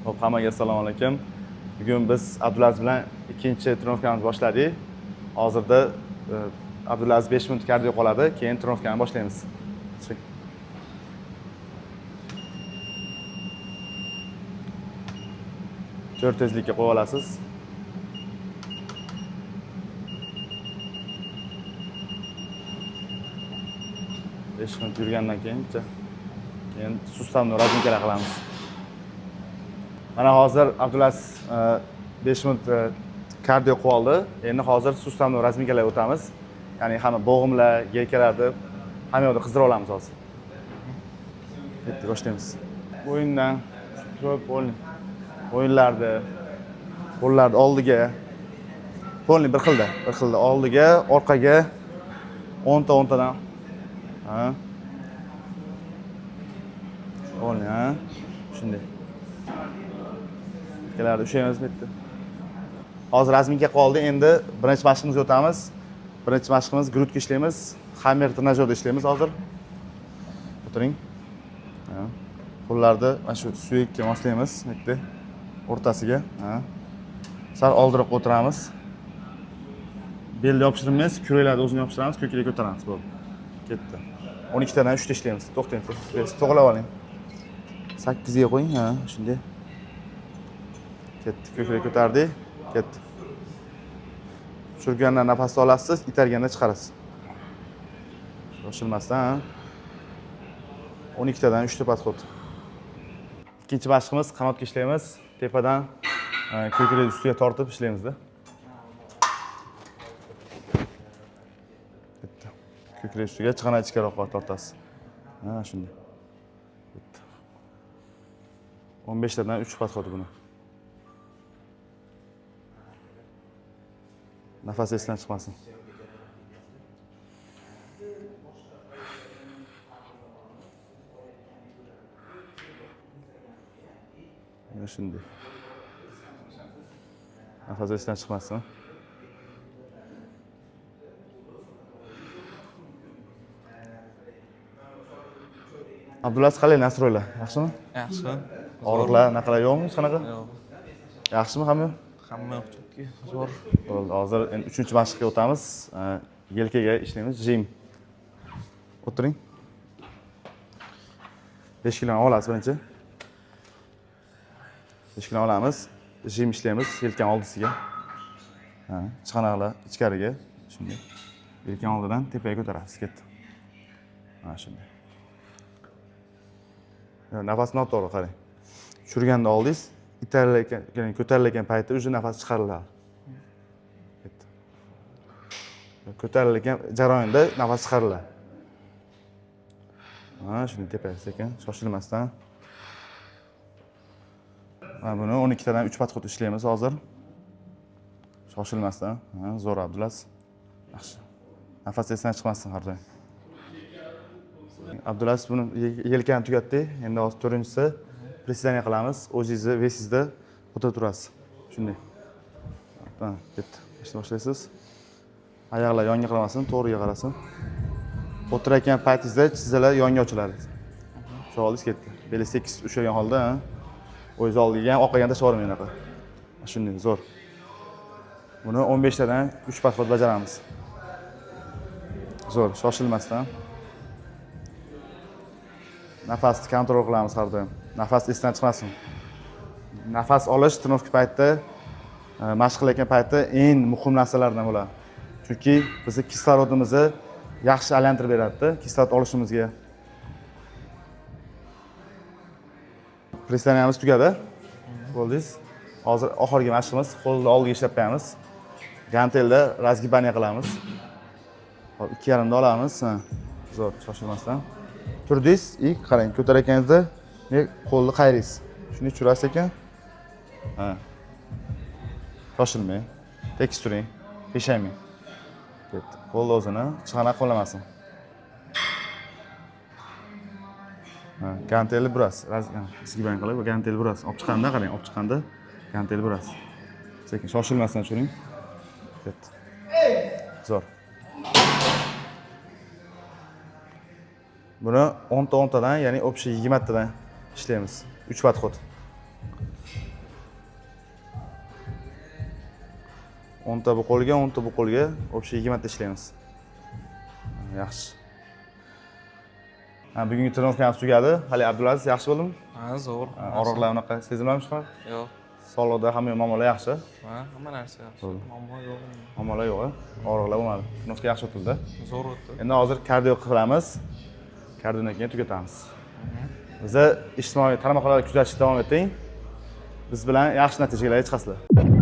Hop, hammaga assalomu alaykum. Bugun biz Abdulaziz bilan ikkinchi trenirovkamizni boshladik. Hozirda Abdulaziz 5 minut kardio qoladi, keyin trenirovkani boshlaymiz. Chiq. To'rt tezlikka qo'yib olasiz. Besh minut yurgandan keyin sustavni razminkalar qilamiz. Mana hozir Abdulaziz 5 minut kardio qilib oldi. Endi hozir sustavni razminkalarga o'tamiz. Ya'ni hamma bo'g'imlar, yelkalarni hamma yoqda qizdirib olamiz hozir. Bitta boshlaymiz. O'yindan ko'p o'yinlarni qo'llarni oldiga qo'lni bir xilda oldiga, orqaga 10 tadan. Ha. O'yni, ha. Shunday. Kelardi, ushlaymiz bitta. Hozir razminka qoldi. Endi birinchi mashqimizga o'tamiz. Birinchi mashqimiz grutka ishlaymiz. Hammer trenajyorda ishlaymiz hozir. O'tiring. Ha. Qo'llarni mana shu suyakka moslaymiz, bitta o'rtasiga, ha. Sal oldiroq o'tiramiz. Belni yopishtirmaymiz, ko'raklarni o'zini yopishtiramiz, ko'krakka ko'taramiz, bo'ldi. Ketdi. 12 tadan 3 ta ishlaymiz. To'xtang, to'g'rilab oling. 8 ga qo'ying, ha, shunday. Ketdi, ko'krak ko'tardik, ketdi. Tushirgandan nafasni olasiz, itarganda chiqarasiz. Shoshilmasdan, 12 tadan 3 ta podxod. Ikkinchi mashqimiz qanotga ishlaymiz. Tepadan ko'krak ustiga tortib ishlaymiz-da. Ketdi. Ko'krak ustiga chiqana ichkariroqqa tortasiz. Ha, shunday. Ketdi. 15 tadan 3 podxod buni. Nafas esdan chiqmasin. Mana shunday. Nafas esdan chiqmasin. Abdulaziz, qalay nastroylar? Yaxshimi? Yaxshi. Og'riqlar, naqalar yo'qmi? Hech qanaqa? Yo'q. Yaxshimi hamma? Hamma yo'q chunki zo'r. Bo'ldi. Hozir endi 3-mashqqa o'tamiz. Yelkaga ishlaymiz. Jim. O'tiring. 5 kg olasiz birinchi. 5 kg olamiz. Jim ishlaymiz yelkan oldisiga. Ha, chiqanoqlar ichkariga. Shunday. Yelkan oldidan tepaga ko'tarasiz. Ketdi. Mana shunday. Nafasni noto'g'ri qarang. Tushirganda oldingiz, ko'tarilayotgan paytda o'sha nafas chiqariladi. Ketdi. Ko'tarilayotgan jarayonda nafas chiqariladi. Mana shuni tepaga sekin, shoshilmasdan. Mana buni 12 tadan 3 podxod ishlaymiz hozir. Shoshilmasdan. Ha, zo'r Abdulaziz. Yaxshi. Nafas esdan chiqmasin har doim. Abdulaziz buni yelkani tugatdi. Endi hozir 4-inchisi prisedaniya qilamiz. O'zingizni vesingizda o'tirib turasiz. Shunday. Ha, ketdi. Ishni boshlaysiz. Oyoqlar yonga qaramasin, to'g'riga qarasin. O'tirayotgan paytingizda chizzalar yonga ochiladi. Shu oldingiz ketdi. Beli 8 ushlagan holda, ha. O'zingiz oldiga ham oqagan tashlab yubormang unaqa. Shunday, zo'r. Buni 15 tadan 3 podxod bajaramiz. Zo'r, shoshilmasdan. Nafasni kontrol qilamiz har doim. Nafas esdan chiqmasin. Nafas olish trenirovka paytida, mashq qilayotgan paytda eng muhim narsalardan bo'ladi. Chunki bizning kislorodimizni yaxshi aylantirib beradi-da, kislorod olishimizga. Prisedaniyamiz tugadi. Bo'ldingiz. Hozir oxirgi mashqimiz, qo'lni oldiga ishlab qo'yamiz. Gantelda razgibaniya qilamiz. Hop, 2,5 da olamiz. Zo'r, shoshilmasdan. Turdingiz, qarang, ko'tarayotganingizda qo'lni qayraysiz. Shuni tushirasiz ekan. Ha. Shoshilmang. Tekis turing. Peshaymang. Ketdi. Qo'lni o'zini chiqana qo'llamasin. Ha, gantelni burasiz. Razgibaniya qilib, gantelni burasiz. Olib chiqqanda qarang, olib chiqqanda gantelni burasiz. Sekin shoshilmasdan tushiring. Ketdi. Zo'r. Buni 10 tadan, ya'ni общий 20 tadan ishlaymiz. 3 podxod. 10 ta bu qo'lga, 10 ta bu qo'lga, общий 20 ta ishlaymiz. Yaxshi. Ha, bugungi trenirovkamiz tugadi. Hali Abdulaziz yaxshi bo'ldimi? Ha, zo'r. Og'riqlar unaqa sezilmami chiqar? Yo'q. Sog'liqda hamma muammolar yaxshi. Ha, hamma narsa yaxshi. Muammo yo'q. Muammolar yo'q. Og'riqlar bo'lmadi. Trenirovka yaxshi o'tildi. Zo'r o'tdi. Endi hozir kardio qilamiz. Kardiodan keyin tugatamiz. Bizni ijtimoiy tarmoqlarni kuzatishda davom eting. Biz bilan yaxshi natijalarga chiqasizlar.